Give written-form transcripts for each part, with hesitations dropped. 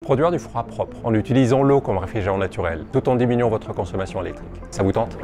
Produire du froid propre en utilisant l'eau comme réfrigérant naturel, tout en diminuant votre consommation électrique. Ça vous tente?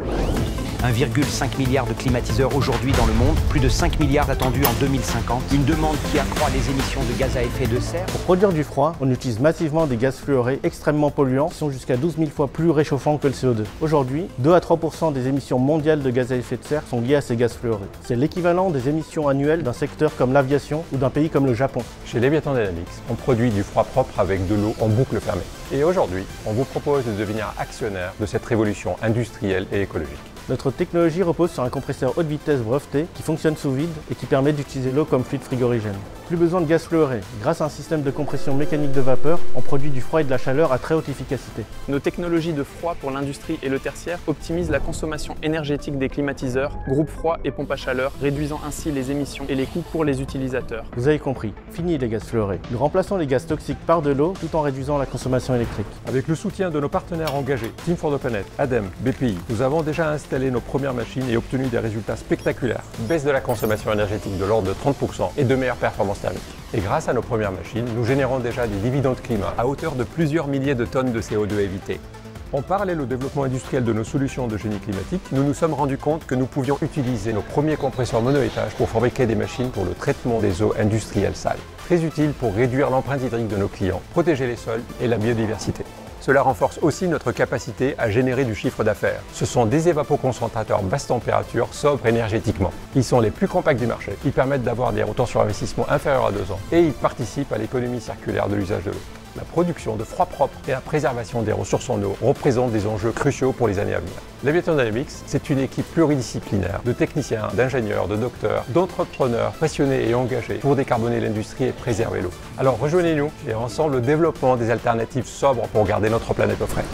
1,5 milliard de climatiseurs aujourd'hui dans le monde, plus de 5 milliards attendus en 2050, une demande qui accroît les émissions de gaz à effet de serre. Pour produire du froid, on utilise massivement des gaz fluorés extrêmement polluants qui sont jusqu'à 12 000 fois plus réchauffants que le CO2. Aujourd'hui, 2 à 3% des émissions mondiales de gaz à effet de serre sont liées à ces gaz fluorés. C'est l'équivalent des émissions annuelles d'un secteur comme l'aviation ou d'un pays comme le Japon. Chez Leviathan Dynamics, on produit du froid propre avec de l'eau en boucle fermée. Et aujourd'hui, on vous propose de devenir actionnaire de cette révolution industrielle et écologique. Notre technologie repose sur un compresseur haute vitesse breveté qui fonctionne sous vide et qui permet d'utiliser l'eau comme fluide frigorigène. Plus besoin de gaz fluoré. Grâce à un système de compression mécanique de vapeur, on produit du froid et de la chaleur à très haute efficacité. Nos technologies de froid pour l'industrie et le tertiaire optimisent la consommation énergétique des climatiseurs, groupes froid et pompes à chaleur, réduisant ainsi les émissions et les coûts pour les utilisateurs. Vous avez compris, fini les gaz fluorés. Nous remplaçons les gaz toxiques par de l'eau tout en réduisant la consommation électrique. Avec le soutien de nos partenaires engagés, Team for the Planet, ADEME, BPI, nous avons déjà installé nos premières machines et obtenu des résultats spectaculaires. Baisse de la consommation énergétique de l'ordre de 30% et de meilleures performances thermiques. Et grâce à nos premières machines, nous générons déjà des dividendes climat à hauteur de plusieurs milliers de tonnes de CO2 évitées. En parallèle au développement industriel de nos solutions de génie climatique, nous nous sommes rendus compte que nous pouvions utiliser nos premiers compresseurs monoétages pour fabriquer des machines pour le traitement des eaux industrielles sales. Très utile pour réduire l'empreinte hydrique de nos clients, protéger les sols et la biodiversité. Cela renforce aussi notre capacité à générer du chiffre d'affaires. Ce sont des évapoconcentrateurs basse température, sobres énergétiquement. Ils sont les plus compacts du marché. Ils permettent d'avoir des retours sur investissement inférieurs à 2 ans. Et ils participent à l'économie circulaire de l'usage de l'eau. La production de froid propre et la préservation des ressources en eau représentent des enjeux cruciaux pour les années à venir. Leviathan Dynamics, c'est une équipe pluridisciplinaire de techniciens, d'ingénieurs, de docteurs, d'entrepreneurs passionnés et engagés pour décarboner l'industrie et préserver l'eau. Alors rejoignez-nous et ensemble le développement des alternatives sobres pour garder notre planète au frais.